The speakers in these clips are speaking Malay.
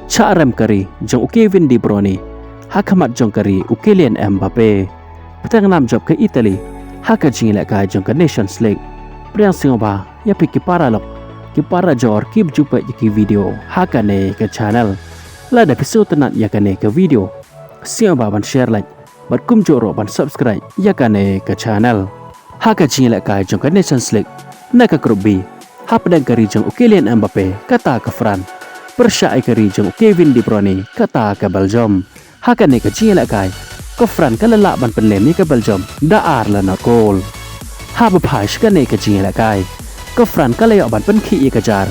Charem kari jong Kevin De Bruyne, hakamat jong kari Kylian Mbappe. Petang nam job ke Italy, haka jingilak kai jong ke Nations League. Priang singoba ya piki para lok, ki para jor ki jumpa ki video haka ne ke channel. Lada episode tenat ya kane ke video. Singoba ban share like, bat kum joro ban subscribe ya kane ke channel. Haka jingilak kai jong ke Nations League. Nak ke grup B, hapadang kari jong Kylian Mbappe kata ke France. Persyai kari jong Kevin De Bruyne kata ke Belgium. Hakan ne ke jingilak kai ke France ke lelak ban penlemi ke Belgium daar la not goal. Haba paish ke ne ke jingilak kai ke France ke layok ban penki ke jar.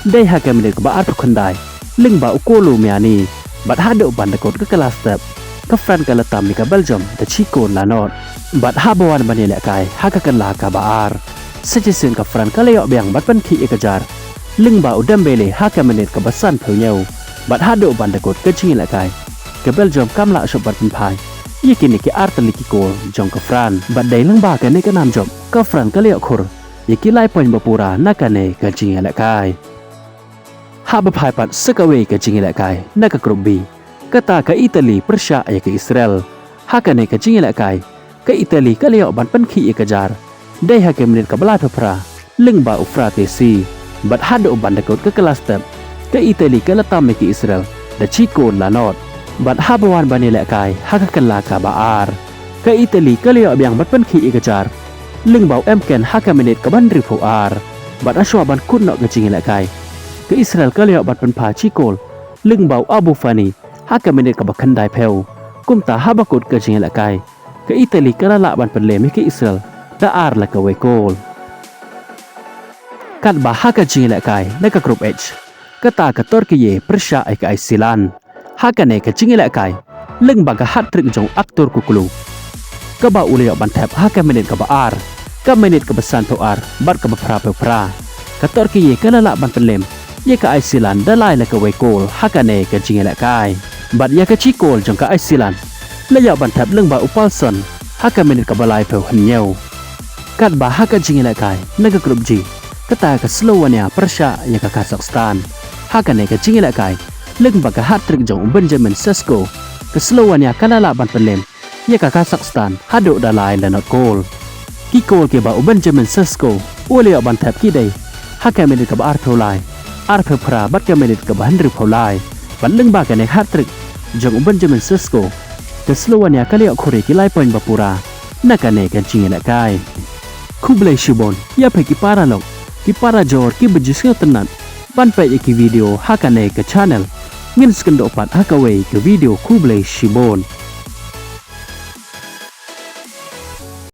Dai hakan menit ke baat kundai ling ba ukolo miani bat hado ban dekot ke kelas step ke France ke letam ke Belgium de chikon la not bat habawan banilak kai hakakan la ka baar. Sejesin ke France ke layok biang bat penki ke jar. Ling ba udam bele haka menit ke basan pheunyau bat hado ban dekot ke jingilak kai ke Belgium kam la shop bat penpai yakini ke arteli ki gol jong ke France bat dai lang ba ke ne ke nam job ke France ke lek khur yaki lai poin bapura nakane ke jingilak kai ha ba phai pat sekawe ke jingilak kai na ke grup B kata ke Italy persya ya ke Israel hakane ke jingilak kai ke Italy ke lek ban penki ke jar dai haka menit ke balai phra ling ba ufratesi bat hado ban dekot ke kelas step ke Italy ke letam ke Israel da chikon la not bat habawan banilak kai hakakan la ka baar ke Italy ke leo biang bat penki ke jar ling bau emken haka menit ke ban rifu ar bat aswa ban kun nok ke jingilak kai ke Israel ke leo bat penpa chikol ling bau Abu Fani haka menit ke bakandai peu kumta habakut ke jingilak kai ke Italy ke la ban penlemi ke Israel da ar la ke wekol kat bah haka jingilak kai na ke grup H kata ke Turkiye persya ke Iceland haka ne ke jingilak kai leng baga hat-trick jong aktor kukulu ke ba ulio ban tap haka menit ke baar ke menit ke besan ar bat ke bapra ke Turkiye ke lala ban pelem ye ke Iceland dalai la ke wekol haka ne ke jingilak kai bat ya ke chikol jong ke Iceland layak ban tap leng ba upalson haka menit ke balai peu hnyau kat bah haka jingilak kai na ke grup G kata ke Slovenia persya ya ke Kazakhstan haka ne ke jingilak kai leng baga hat-trick jong Benjamin Sesko ke Slovenia kalala ban pelem ya ke Kazakhstan hado dalai la not goal ki goal ke ba Benjamin Sesko ulio ban tap ki dai haka menit ke ba ar phra bat ke menit ke ba Henry Paulai ban leng baga ne hat-trick jong Benjamin Sesko ke Slovenia kalio khore ki lai poin bapura nakane ke jingilak kai Kublai Shibon ya pheki para lok ki para jor ki bejisnya tenan ban pe ki video hakane ke channel ngin skendo pat hakawe ke video Kublai Shibon